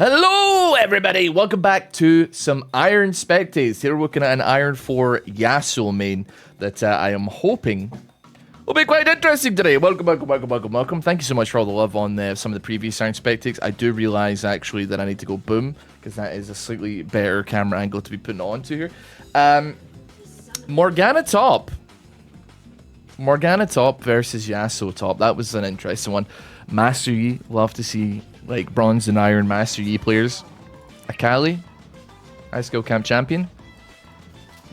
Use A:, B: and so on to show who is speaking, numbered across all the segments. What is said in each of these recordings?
A: Hello everybody, welcome back to some Iron Spectates. Here we're looking at an Iron 4 Yasuo main that I am hoping will be quite interesting today. Welcome. Thank you so much for all the love on some of the previous Iron Spectates. I do realise actually that I need to go boom, because that is a slightly better camera angle to be putting onto here. Morgana top versus Yasuo top. That was an interesting one. Master Yi, love to see like bronze and iron Master Yi players. Akali, high skill camp champion.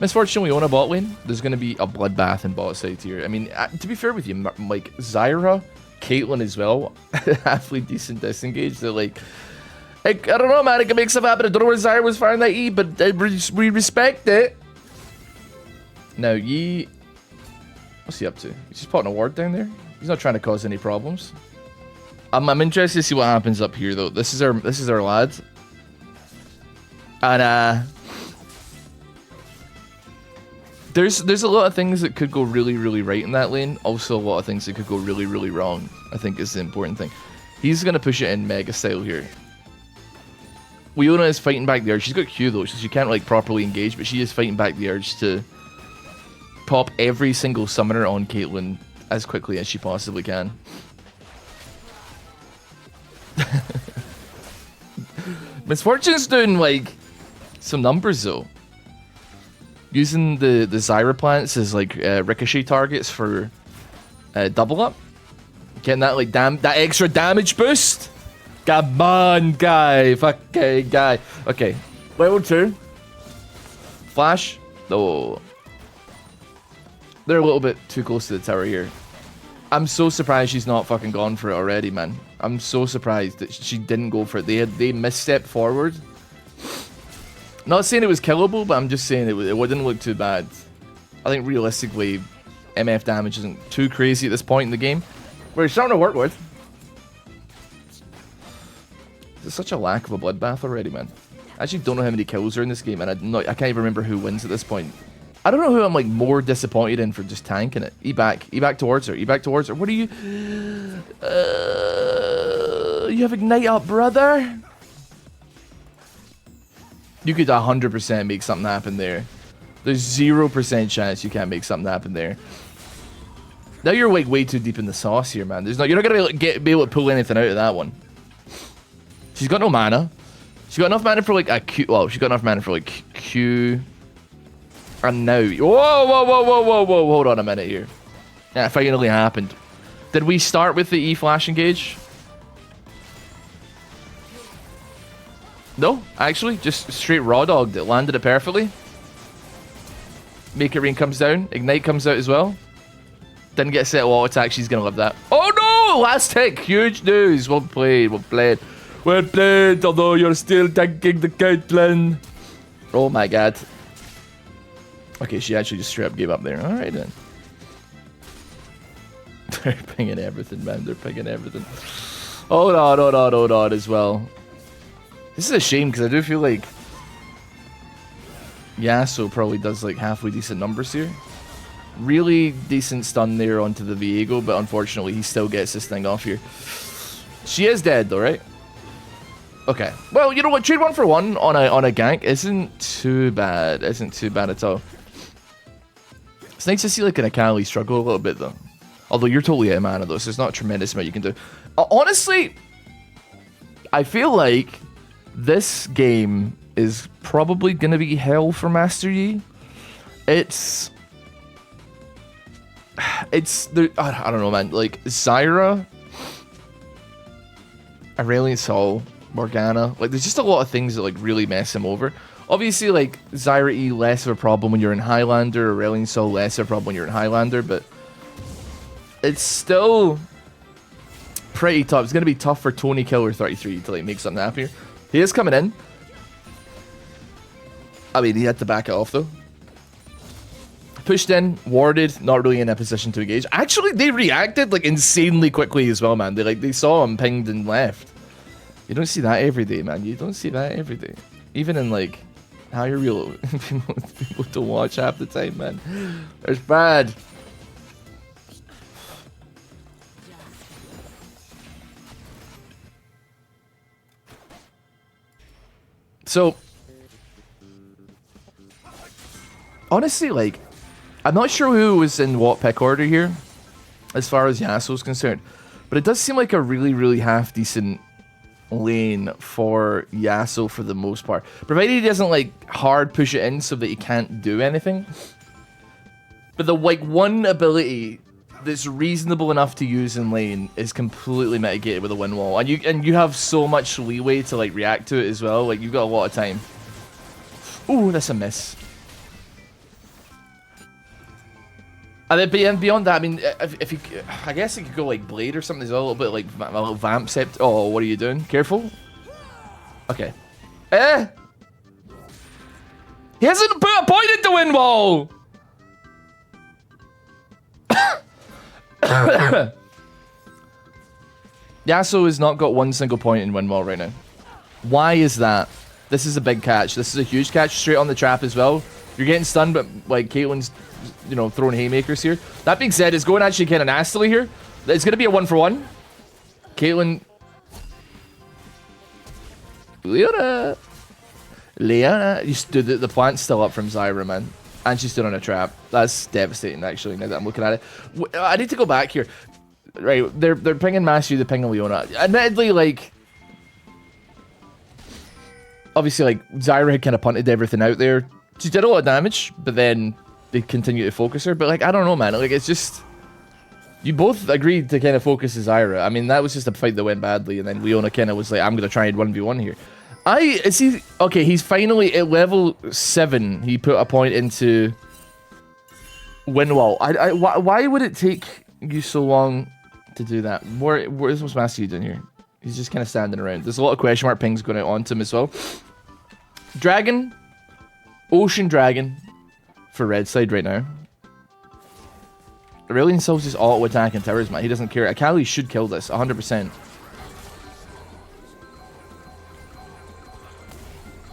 A: Misfortune, we own a bot lane. There's going to be a bloodbath in bot side here. I mean, to be fair with you, like Zyra, Caitlyn as well, halfway decent disengage. They're like, I don't know, man. It can make stuff happen. I don't know where Zyra was firing that E, but we respect it. Now, Yi, what's he up to? He's just putting a ward down there. He's not trying to cause any problems. I'm interested to see what happens up here though. This is our lad, and there's a lot of things that could go really right in that lane. Also, a lot of things that could go really wrong. I think is the important thing. He's gonna push it in mega style here. Leona is fighting back the urge. She's got Q though, so she can't like properly engage, but she is fighting back the urge to pop every single summoner on Caitlyn as quickly as she possibly can. Misfortune's doing like some numbers though, using the Zyra plants as like ricochet targets for double up, getting that like that extra damage boost. Come on, guy, fucking guy. Okay, level 2. Flash. Oh, they're a little bit too close to the tower here. I'm so surprised she's not fucking gone for it already, man. I'm so surprised that she didn't go for it. They misstepped forward. Not saying it was killable, but I'm just saying it wouldn't look too bad. I think realistically, MF damage isn't too crazy at this point in the game. We're starting to work with. There's such a lack of a bloodbath already, man. I actually don't know how many kills are in this game, and I can't even remember who wins at this point. I don't know who I'm like more disappointed in for just tanking it. E back towards her. What are you? You have ignite up, brother. You could 100% make something happen there. There's 0% chance you can't make something happen there. Now you're like way too deep in the sauce here, man. You're not gonna be able to pull anything out of that one. She's got no mana. She's got enough mana for like a Q. Well, she's got enough mana for like Q. And now, whoa, hold on a minute here. Yeah, it finally happened. Did we start with the E flash engage? No, actually, just straight raw dogged it. Landed it perfectly. Make it rain comes down. Ignite comes out as well. Didn't get set wall attack. She's gonna love that. Oh no! Last tick. Huge news. Well played. Although you're still tanking the Caitlyn. Oh my god. Okay, she actually just straight up gave up there. Alright then. They're pinging everything, man. They're pinging everything. Hold on as well. This is a shame because I do feel like Yasuo probably does like halfway decent numbers here. Really decent stun there onto the Viego, but unfortunately he still gets this thing off here. She is dead though, right? Okay. Well, you know what? Trade 1 for 1 on a gank isn't too bad. Isn't too bad at all. It's nice to see like an Akali struggle a little bit though. Although you're totally out of mana though, so there's not a tremendous amount you can do. Honestly, I feel like this game is probably going to be hell for Master Yi. It's I don't know, man. Like Zyra, Aurelion Sol, Morgana. Like there's just a lot of things that like really mess him over. Obviously, like, Zyra E less of a problem when you're in Highlander, Aurelion Sol less of a problem when you're in Highlander, but it's still pretty tough. It's going to be tough for Tony Killer 33 to, like, make something happen here. He is coming in. I mean, he had to back it off, though. Pushed in, warded, not really in a position to engage. Actually, they reacted, like, insanely quickly as well, man. They saw him, pinged, and left. You don't see that every day, man. You don't see that every day. Even in, like, higher real people don't watch half the time, man. It's bad. So, honestly, like, I'm not sure who was in what pick order here, as far as Yasuo's concerned, but it does seem like a really, really half-decent lane for Yasuo for the most part. Provided he doesn't, like, hard push it in so that he can't do anything. But the, like, one ability that's reasonable enough to use in lane is completely mitigated with a wind wall. And you have so much leeway to, like, react to it as well. Like, you've got a lot of time. Ooh, that's a miss. And then beyond that, I mean, if you, I guess you could go like Blade or something as well, a little bit like a little Vamp Sept. Oh, what are you doing? Careful. Okay. He hasn't put a point into wind wall. Yasuo has not got one single point in wind wall right now. Why is that? This is a big catch. This is a huge catch straight on the trap as well. You're getting stunned, but like Caitlyn's, you know, throwing haymakers here. That being said, it's going actually kind of nastily here. It's going to be a 1-for-1. Caitlyn. Leona. You stood the plant's still up from Zyra, man. And she's still on a trap. That's devastating, actually, now that I'm looking at it. I need to go back here. Right, they're pinging Matthew, they're pinging Leona. Admittedly, like, obviously, like, Zyra had kind of punted everything out there. She did a lot of damage, but then they continue to focus her. But, like, I don't know, man. Like, it's just... You both agreed to kind of focus Zyra. I mean, that was just a fight that went badly, and then Leona kind of was like, I'm going to try and 1v1 here. Is he... Okay, he's finally at level 7. He put a point into Windwall. Why would it take you so long to do that? What's Master doing here? He's just kind of standing around. There's a lot of question mark pings going out onto him as well. Dragon. Ocean Dragon for red side right now. Aurelion Sol's just auto-attacking towers, man. He doesn't care. Akali should kill this, 100%.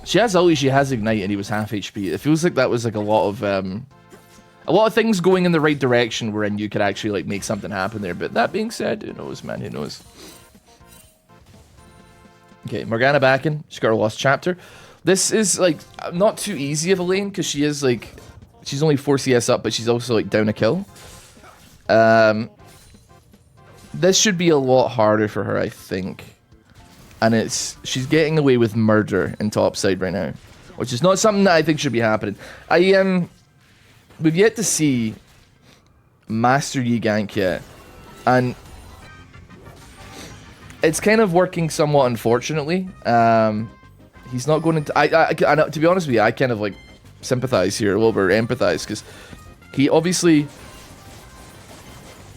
A: She has ulti, she has ignite, and he was half HP. It feels like that was like a lot of things going in the right direction wherein you could actually like make something happen there. But that being said, who knows, man? Who knows? Okay, Morgana back in. She's got her lost chapter. This is like not too easy of a lane because she is like she's only 4 CS up, but she's also like down a kill. This should be a lot harder for her, I think. And she's getting away with murder in top side right now, which is not something that I think should be happening. We've yet to see Master Yi gank yet, and it's kind of working somewhat unfortunately. He's not going into... I to be honest with you, I kind of like sympathize here a little bit, or empathize, because he obviously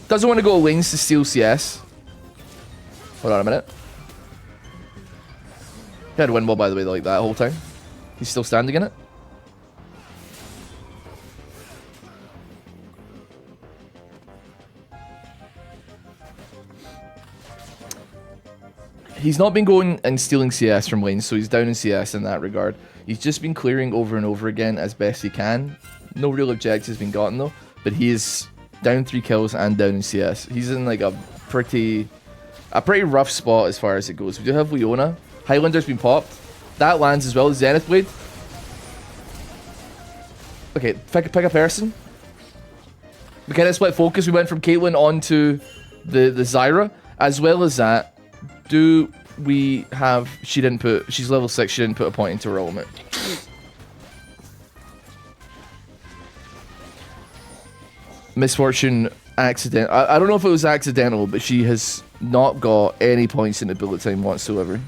A: doesn't want to go lanes to steal CS. Hold on a minute. He had a windmill, by the way, like that whole time. He's still standing in it. He's not been going and stealing CS from lanes, so he's down in CS in that regard. He's just been clearing over and over again as best he can. No real objectives been gotten though, but he is down 3 kills and down in CS. He's in like a pretty rough spot as far as it goes. We do have Leona. Highlander's been popped. That lands as well. Zenith Blade. Okay, pick a person. We kind of split focus. We went from Caitlyn onto the Zyra. As well as that, do we have... She's level 6. She didn't put a point into her ultimate. Misfortune accident. I don't know if it was accidental, but she has not got any points in the bullet time whatsoever.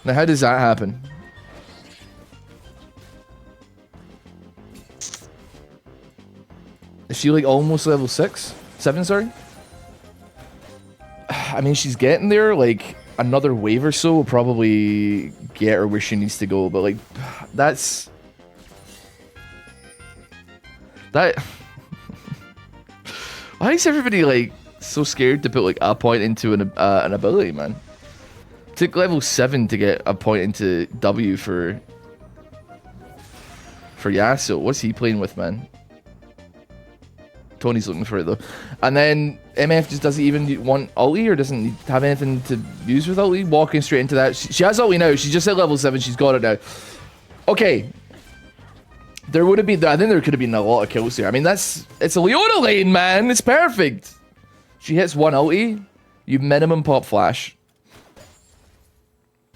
A: Now, how does that happen? Is she like almost level 6? 7, sorry? I mean, she's getting there. Like, another wave or so will probably get her where she needs to go. But, like, that's... That... Why is everybody, like, so scared to put, like, a point into an ability, man? It took level 7 to get a point into W for Yasuo. What's he playing with, man? Tony's looking for it though. And then MF just doesn't even want ulti or doesn't have anything to use with ulti. Walking straight into that. She has ulti now. She's just at level 7. She's got it now. Okay. There would have been, I think there could have been a lot of kills here. I mean, it's a Leona lane, man. It's perfect. She hits one ulti. You minimum pop flash.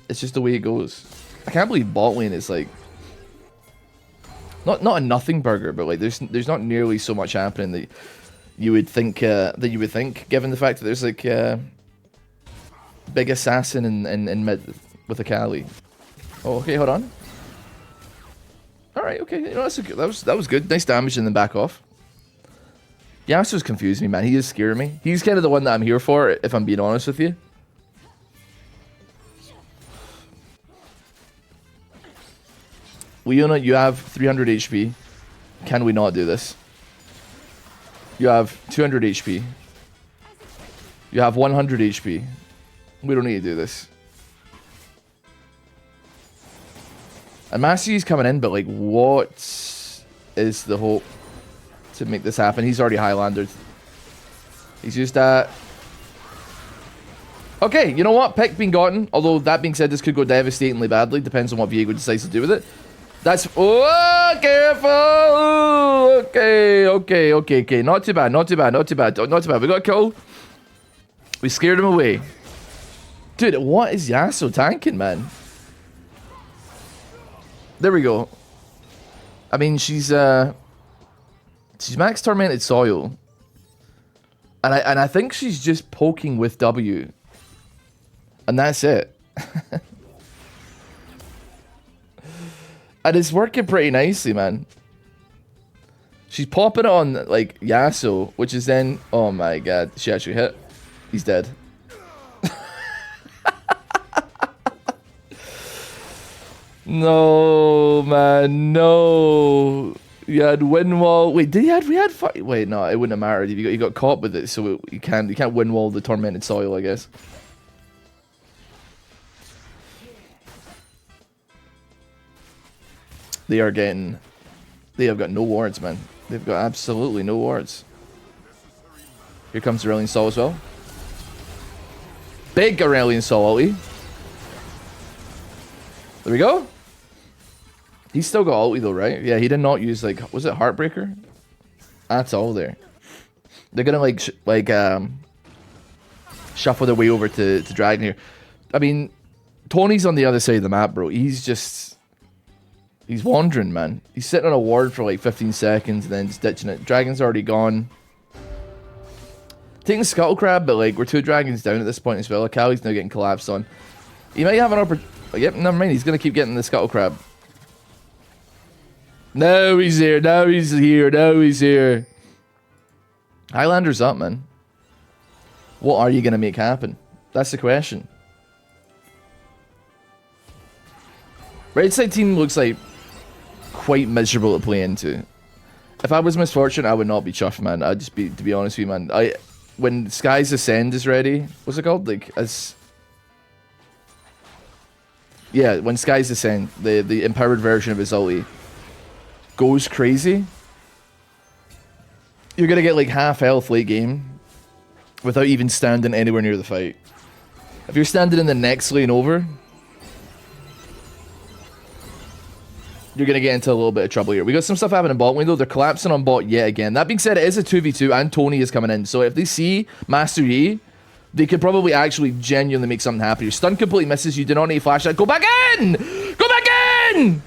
A: It's just the way it goes. I can't believe bot lane is like not a nothing burger, but like there's not nearly so much happening that you would think given the fact that there's like big assassin in mid with a Kali. Oh, okay, hold on. All right, okay, you know, that was good. Nice damage and then back off. Yasuo's confused me, man. He is scaring me. He's kind of the one that I'm here for, if I'm being honest with you. Leona, you have 300 HP. Can we not do this? You have 200 HP. You have 100 HP. We don't need to do this. And Massey's coming in, but like, what is the hope to make this happen? He's already Highlandered. He's used that. Okay, you know what? Pick being gotten. Although, that being said, this could go devastatingly badly. Depends on what Viego decides to do with it. That's... Oh, careful! Okay. Not too bad. We got a kill. We scared him away. Dude, what is Yasuo tanking, man? There we go. I mean, she's max tormented soil. And I think she's just poking with W. And that's it. And it's working pretty nicely, man. She's popping it on, like, Yasuo, which is then... Oh my god, she actually hit. He's dead. No, man, no. You had win wall. Wait, did he had... We had... Wait, no, it wouldn't have mattered. You got caught with it, so you can't win wall the tormented soil, I guess. They have got no wards, man. They've got absolutely no wards. Here comes Aurelion Sol as well. Big Aurelion Sol ulti. There we go. He's still got ulti though, right? Yeah, he did not use, like, was it Heartbreaker? That's all there. They're gonna like shuffle their way over to Dragon here. I mean, Tony's on the other side of the map, bro. He's wandering, man. He's sitting on a ward for like 15 seconds and then just ditching it. Dragon's already gone. Taking Scuttle Crab, but like, we're 2 dragons down at this point as well. Akali's now getting collapsed on. He might have an opportunity. Yep, never mind. He's going to keep getting the Scuttle Crab. No, he's here. No, he's here. No, he's here. Highlander's up, man. What are you going to make happen? That's the question. Right side team looks like quite miserable to play into. If I was Misfortune, I would not be chuffed, man. I'd just be, to be honest with you, man. When Sky's Ascend is ready, what's it called? Like, yeah, when Sky's Ascend, the empowered version of his ulti goes crazy, you're gonna get like half health late game without even standing anywhere near the fight. If you're standing in the next lane over, you're going to get into a little bit of trouble here. We got some stuff happening in bot lane though. They're collapsing on bot yet again. That being said, it is a 2v2 and Tony is coming in. So if they see Master Yi, they could probably actually genuinely make something happen. Your stun completely misses. You do not need flash that. Go back in! Go back in!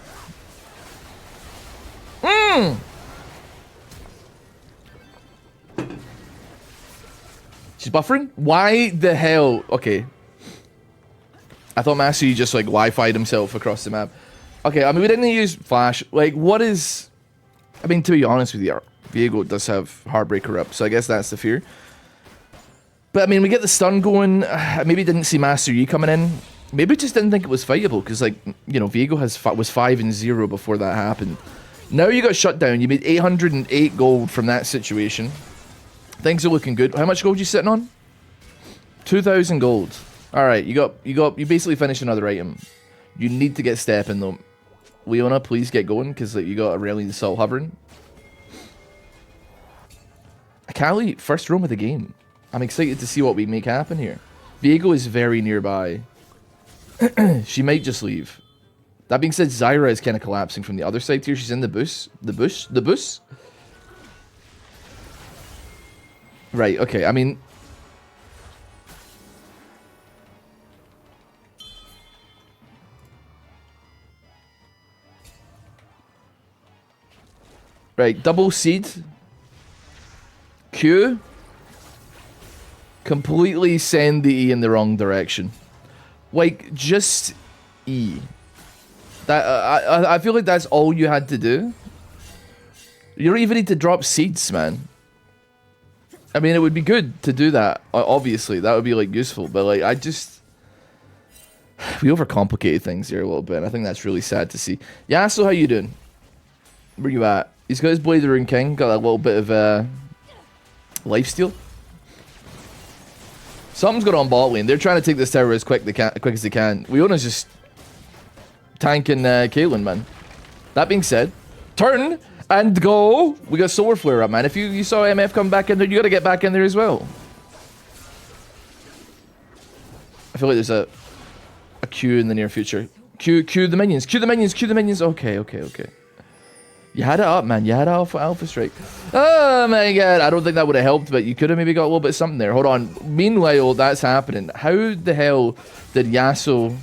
A: She's buffering? Why the hell? Okay. I thought Master Yi just like Wi-Fi'd himself across the map. Okay, I mean, we didn't use flash. Like, what is... I mean, to be honest with you, Viego does have Heartbreaker up, so I guess that's the fear. But, I mean, we get the stun going. Maybe didn't see Master Yi coming in. Maybe just didn't think it was fightable, because, like, you know, Viego was 5-0 before that happened. Now you got shut down. You made 808 gold from that situation. Things are looking good. How much gold you sitting on? 2,000 gold. Alright, you basically finished another item. You need to get stepping, though. Leona, please get going, because like, you got Aurelion Sol hovering. Kali, first roam of the game. I'm excited to see what we make happen here. Viego is very nearby. She might just leave. That being said, Zyra is kind of collapsing from the other side here. She's in the bush. The bush? Right, okay, I mean... Right, double seed. Q. Completely send the E in the wrong direction. Like, just E. That I feel like that's all you had to do. You don't even need to drop seeds, man. I mean, it would be good to do that. Obviously, that would be, like, useful. But, like, I just... We overcomplicated things here a little bit. And I think that's really sad to see. Yasuo, how you doing? Where you at? He's got his Blade of the Rune King. Got a little bit of, lifesteal. Something's going on bot lane. They're trying to take this tower as quick as they can. Leona's just tanking Caitlyn, man. That being said, turn and go. We got Solar Flare up, man. If you saw MF come back in there, you got to get back in there as well. I feel like there's a Q in the near future. Q the minions. Q the minions. Q the minions. Okay. You had it up, man. You had Alpha Strike. Oh my god. I don't think that would have helped, but you could have maybe got a little bit of something there. Hold on. Meanwhile, that's happening. How the hell did Yasuo...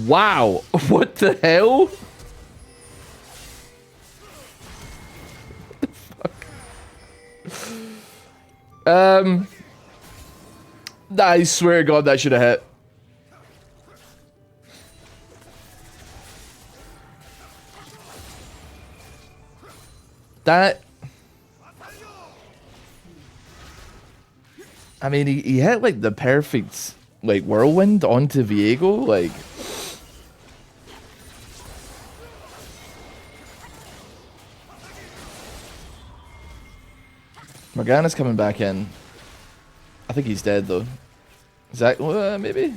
A: Wow. What the hell? What the fuck? I swear to God, that should have hit. That... I mean, he hit, like, the perfect, like, whirlwind onto Viego, like... Morgana's coming back in. I think he's dead, though. Is that... maybe?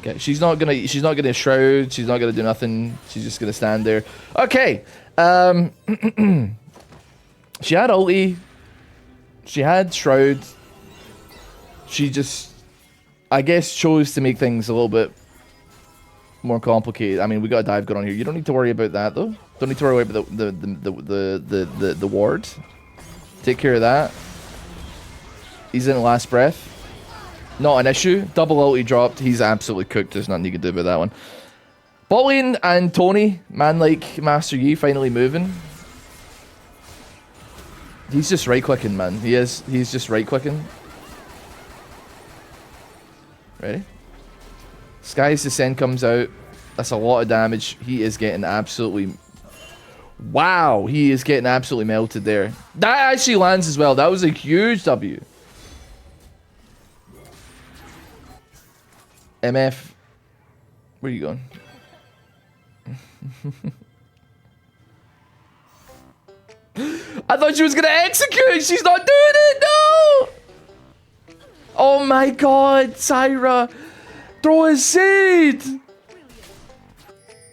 A: Okay, she's not gonna shroud, she's not gonna do nothing, she's just gonna stand there. Okay, she had ulti, she had shroud, she just, I guess, chose to make things a little bit more complicated. I mean, we got a dive going on here. You don't need to worry about that, though. Don't need to worry about the ward. Take care of that. He's in last breath. Not an issue. Double ulti dropped. He's absolutely cooked. There's nothing you can do about that one. Bot lane and Tony, man like Master Yi, finally moving. He's just right-clicking, man. He is. He's just right-clicking. Ready? Sky's Descent comes out. That's a lot of damage. He is getting absolutely... Wow! He is getting absolutely melted there. That actually lands as well. That was a huge W. MF, where are you going? I thought she was gonna execute. She's not doing it. No. Oh my God, Zyra, throw a seed.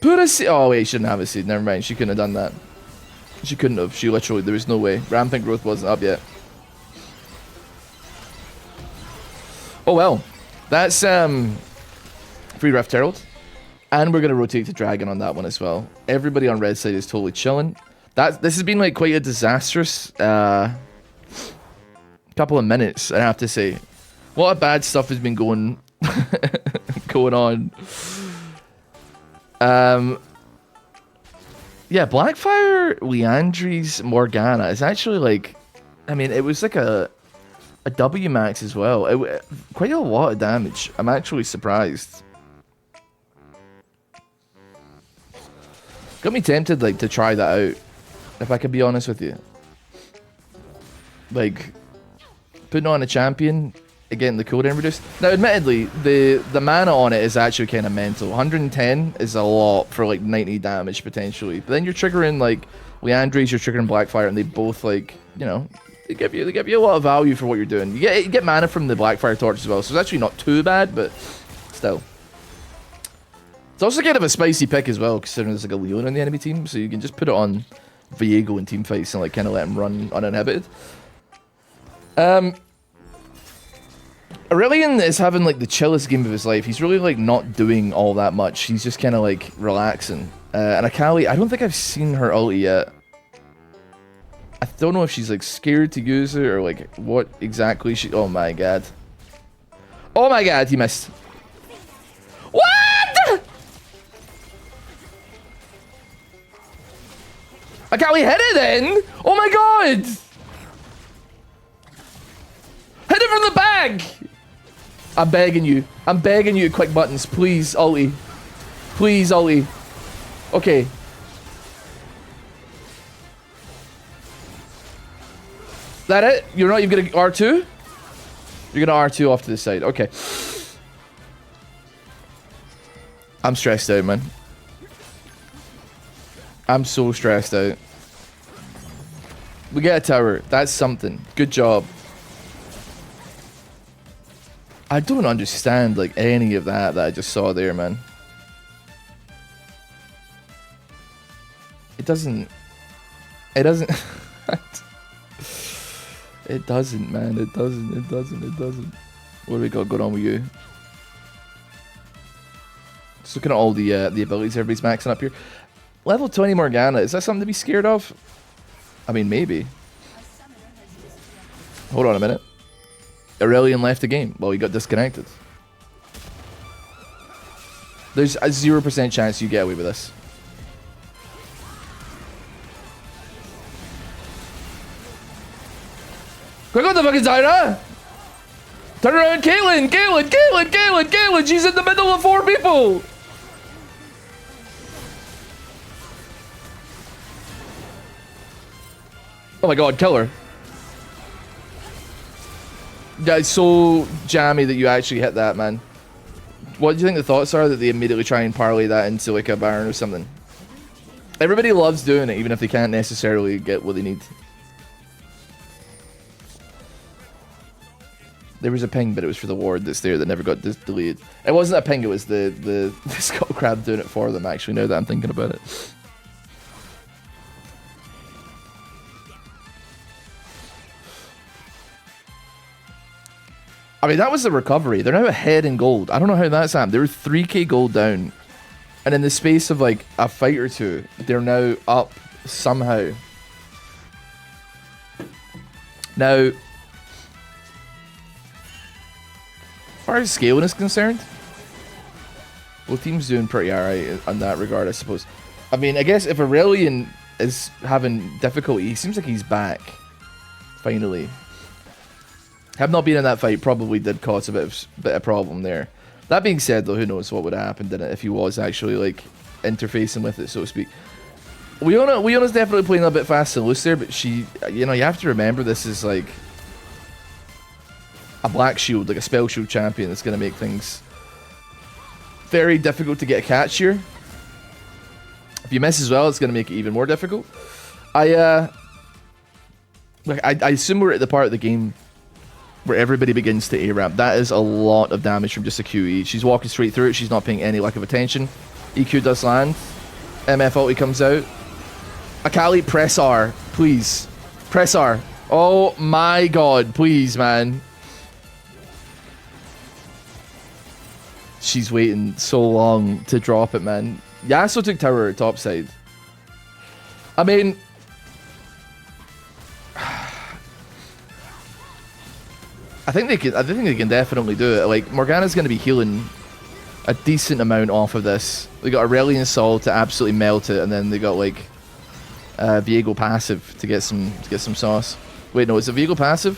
A: Put a seed. Oh wait, she didn't have a seed. Never mind. She couldn't have done that. She couldn't have. She literally. There was no way. Rampant growth wasn't up yet. Oh well. That's free Rift Herald, and we're gonna rotate to Dragon on that one as well. Everybody on red side is totally chilling. This has been like quite a disastrous couple of minutes, I have to say. A lot of bad stuff has been going on. Yeah, Blackfire Leandri's Morgana is actually like, I mean, it was like a W max as well. Quite a lot of damage. I'm actually surprised. Got me tempted, like, to try that out, if I could be honest with you. Like, putting on a champion, again, the cooldown reduced. Now, admittedly, the mana on it is actually kind of mental. 110 is a lot for, like, 90 damage, potentially. But then you're triggering, like, Leandri's, you're triggering Blackfire, and they both, like, you know, they give you a lot of value for what you're doing. You get mana from the Blackfire torch as well, so it's actually not too bad, but still. It's also kind of a spicy pick as well, considering there's like a Leon on the enemy team, so you can just put it on Viego in team fights and like kind of let him run uninhibited. Aurelian is having like the chillest game of his life. He's really like not doing all that much. He's just kind of like relaxing. And Akali, I don't think I've seen her ulti yet. I don't know if she's like scared to use it or like what exactly she... Oh my god. Oh my god, he missed. What? Akali hit it then? Oh my god. Hit it from the bag. I'm begging you. I'm begging you, quick buttons. Please, ulti. Please, ulti. Okay. That it? You're not even gonna R2? You're gonna R2 off to the side. Okay. I'm stressed out, man. I'm so stressed out. We get a tower. That's something. Good job. I don't understand, like, any of that I just saw there, man. It doesn't... It doesn't... It doesn't, man. It doesn't. It doesn't. It doesn't. What do we got going on with you? Just looking at all the abilities everybody's maxing up here. Level 20 Morgana. Is that something to be scared of? I mean, maybe. Hold on a minute. Aurelian left the game. Well, he got disconnected. There's a 0% chance you get away with this. Quick on the fucking Zyra! Turn around, Caitlyn! Caitlyn! Caitlyn! Caitlyn! Caitlyn! She's in the middle of 4 people! Oh my god, kill her. Yeah, it's so jammy that you actually hit that, man. What do you think the thoughts are that they immediately try and parlay that into like a Baron or something? Everybody loves doing it, even if they can't necessarily get what they need. There was a ping, but it was for the ward that's there that never got deleted. It wasn't a ping, it was the skull crab doing it for them, actually, now that I'm thinking about it. I mean, that was the recovery. They're now ahead in gold. I don't know how that's happened. They were 3k gold down. And in the space of like a fight or two, they're now up somehow. Now, as far as scaling is concerned, well, team's doing pretty alright in that regard, I suppose. I mean, I guess if Aurelian is having difficulty, he seems like he's back. Finally. Him not being in that fight probably did cause a bit of problem there. That being said, though, who knows what would have happened in it if he was actually, like, interfacing with it, so to speak. Leona's definitely playing a bit fast and loose there, but she, you know, you have to remember this is, like, a black shield, like a spell shield champion that's going to make things very difficult to get a catch here. If you miss as well, it's going to make it even more difficult. I assume we're at the part of the game where everybody begins to A-ramp. That is a lot of damage from just a QE. She's walking straight through it. She's not paying any lack of attention. EQ does land. MF ulti comes out. Akali, press R. Please. Press R. Oh my god. Please, man. She's waiting so long to drop it, man. Yasuo took tower top side. I mean... I think they can definitely do it. Like, Morgana's going to be healing a decent amount off of this. They got Aurelian Sol to absolutely melt it, and then they got like Viego passive to get some sauce. Wait, no, is it Viego passive?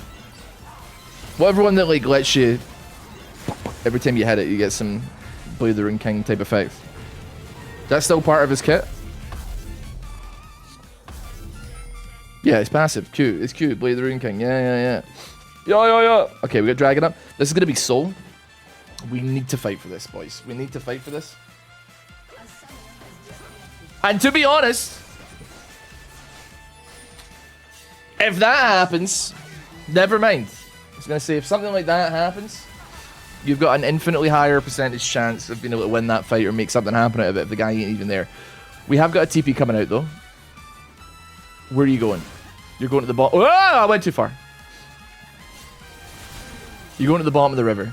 A: Whatever one that like lets you every time you hit it, you get some Blade of the Rune King type effect. That's still part of his kit. Yeah, it's passive. Q. It's Q. Blade of the Rune King. Yeah. Yeah. Okay, we got Dragon up. This is going to be Soul. We need to fight for this, boys. We need to fight for this. And to be honest, if that happens, never mind. I was going to say, if something like that happens, You've got an infinitely higher percentage chance of being able to win that fight or make something happen out of it if the guy ain't even there. We have got a TP coming out, though. Where are you going? You're going to the bottom. Oh, I went too far. You're going to the bottom of the river.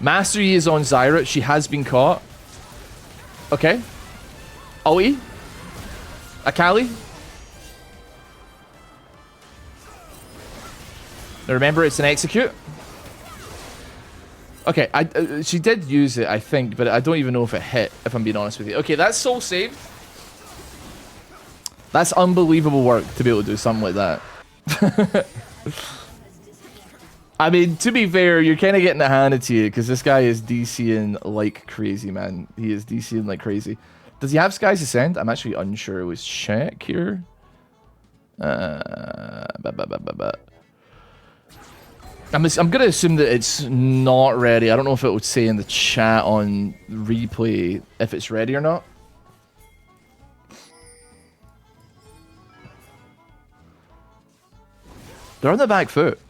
A: Master Yi is on Zyra. She has been caught. Okay. Oi. Akali. Now remember, it's an execute. Okay, she did use it, I think, but I don't even know if it hit, if I'm being honest with you. Okay, that's soul saved. That's unbelievable work to be able to do something like that. I mean, to be fair, you're kind of getting it handed to you because this guy is DCing like crazy, man. He is DCing like crazy. Does he have Sky's Ascent? I'm actually unsure. Let's check here. I'm going to assume that it's not ready. I don't know if it would say in the chat on replay if it's ready or not. They're on the back foot.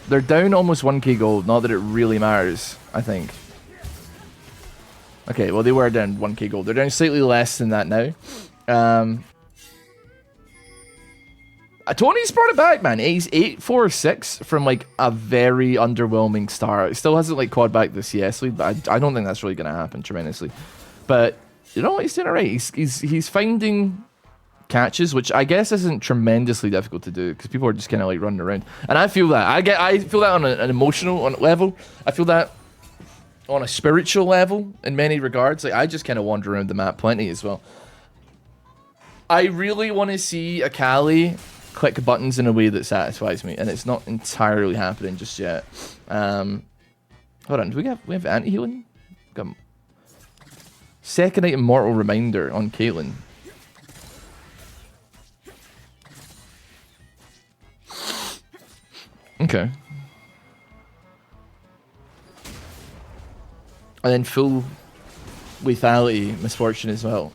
A: They're down almost 1k gold. Not that it really matters, I think. Okay, well, they were down 1k gold. They're down slightly less than that now. Tony's brought it back, man. He's 8-4-6 from, like, a very underwhelming start. It still hasn't, like, quad back this CS lead, but I don't think that's really going to happen tremendously. But, you know what? He's doing it right. He's finding catches, which I guess isn't tremendously difficult to do because people are just kind of, like, running around. And I feel that. I feel that on an emotional level. I feel that on a spiritual level in many regards. Like, I just kind of wander around the map plenty as well. I really want to see Akali click buttons in a way that satisfies me, and it's not entirely happening just yet. Hold on, do we have anti-healing? Second item Mortal Reminder on Caitlyn. Okay. And then full lethality misfortune as well.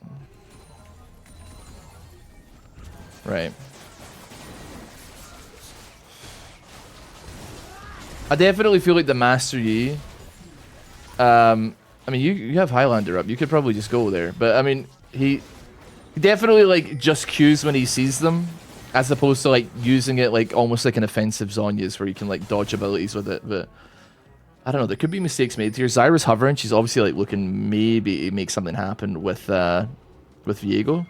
A: Right. I definitely feel like the Master Yi. I mean, you have Highlander up. You could probably just go there. But, I mean, he definitely, like, just cues when he sees them. As opposed to, like, using it, like, almost like an offensive Zonya's where you can, like, dodge abilities with it. But, I don't know. There could be mistakes made here. Zyra's hovering. She's obviously, like, looking maybe to make something happen with Viego.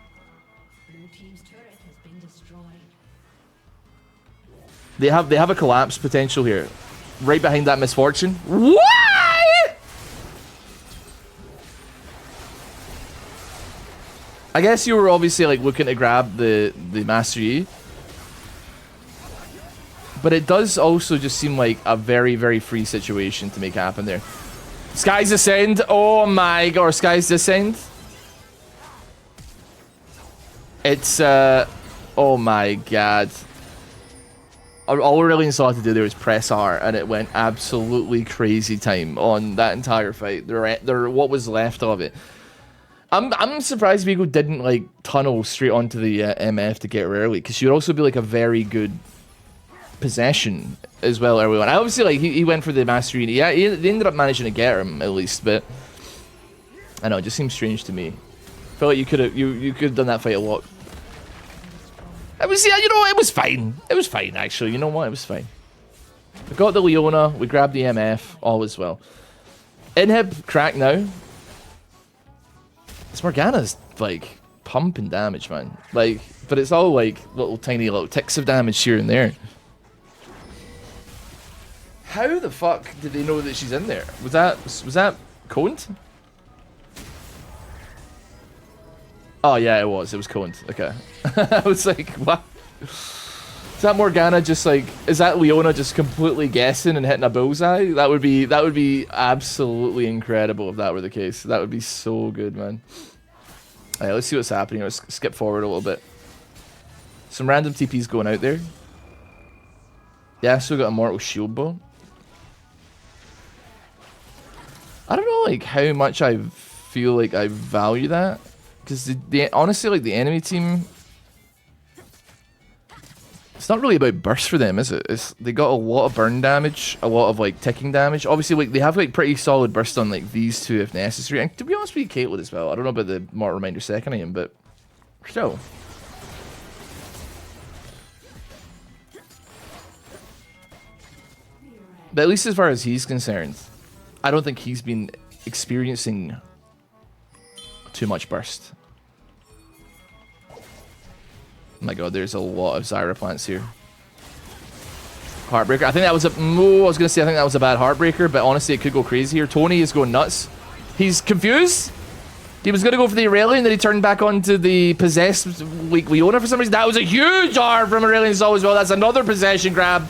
A: They have a collapse potential here. Right behind that misfortune. Why? I guess you were obviously like looking to grab the Master Yi. But it does also just seem like a very, very free situation to make happen there. Sky's Ascend. Oh my god. Or Sky's Descend. It's oh my god. All Aurelion saw to do there was press R, and it went absolutely crazy time on that entire fight. What was left of it. I'm surprised Viego didn't like tunnel straight onto the MF to get her early, because she would also be like a very good possession as well early on. I obviously like he went for the Master Yi. Yeah, they ended up managing to get him at least, but I know it just seems strange to me. I feel like you could have done that fight a lot. It was, yeah, you know, it was fine. It was fine, actually. You know what? It was fine. We got the Leona. We grabbed the MF. All is well. Inhib crack now. This Morgana's, like, pumping damage, man. Like, but it's all, like, tiny little ticks of damage here and there. How the fuck did they know that she's in there? Was that Coned? Oh, yeah, it was. It was Coned. Okay. I was like, what? Is that Morgana just like... Is that Leona just completely guessing and hitting a bullseye? That would be absolutely incredible if that were the case. That would be so good, man. Alright, let's see what's happening. Let's skip forward a little bit. Some random TPs going out there. Yasuo got a Mortal Shield Bow. I don't know, like, how much I feel like I value that. Because honestly, like, the enemy team It's not really about burst for them, is it? They got a lot of burn damage, a lot of like ticking damage. Obviously, like they have like pretty solid burst on like these two if necessary. And to be honest with you, Caitlyn as well. I don't know about the Mortal Reminder second item, but still. But at least as far as he's concerned, I don't think he's been experiencing too much burst. Oh my god, there's a lot of Zyra plants here. Heartbreaker. I think that was a... Oh, I was going to say I think that was a bad Heartbreaker, but honestly it could go crazy here. Tony is going nuts. He's confused. He was going to go for the Aurelion, then he turned back onto the possessed Leona for some reason. That was a huge R from Aurelion Soul as well. That's another possession grab.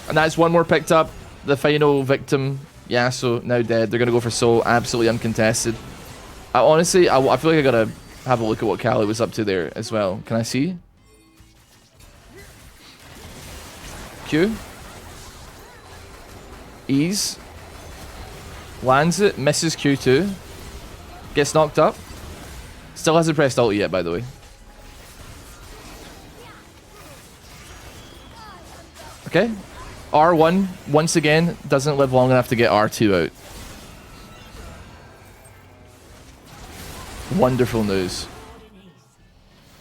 A: And that's one more picked up. The final victim, Yasuo, now dead. They're going to go for Soul, absolutely uncontested. Honestly, I feel like I got to have a look at what Callie was up to there as well. Can I see? Q. Ease. Lands it, misses Q2. Gets knocked up. Still hasn't pressed ulti yet, by the way. Okay. R1, once again, doesn't live long enough to get R2 out. Wonderful news.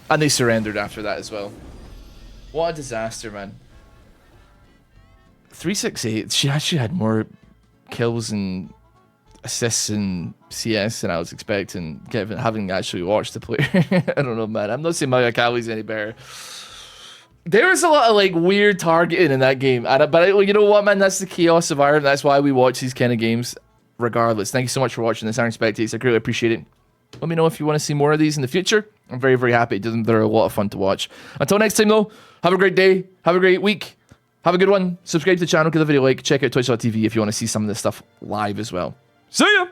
A: And they surrendered after that as well. What a disaster, man. 368, she actually had more kills and assists and CS than I was expecting, given having actually watched the player. I don't know, man. I'm not saying my Kali's any better. There was a lot of like weird targeting in that game, but you know what, man? That's the chaos of Iron. That's why we watch these kind of games, regardless. Thank you so much for watching this, Iron Spectators. I greatly appreciate it. Let me know if you want to see more of these in the future. I'm very, very happy. They're a lot of fun to watch. Until next time, though, have a great day. Have a great week. Have a good one. Subscribe to the channel, give the video a like. Check out twitch.tv if you want to see some of this stuff live as well. See ya!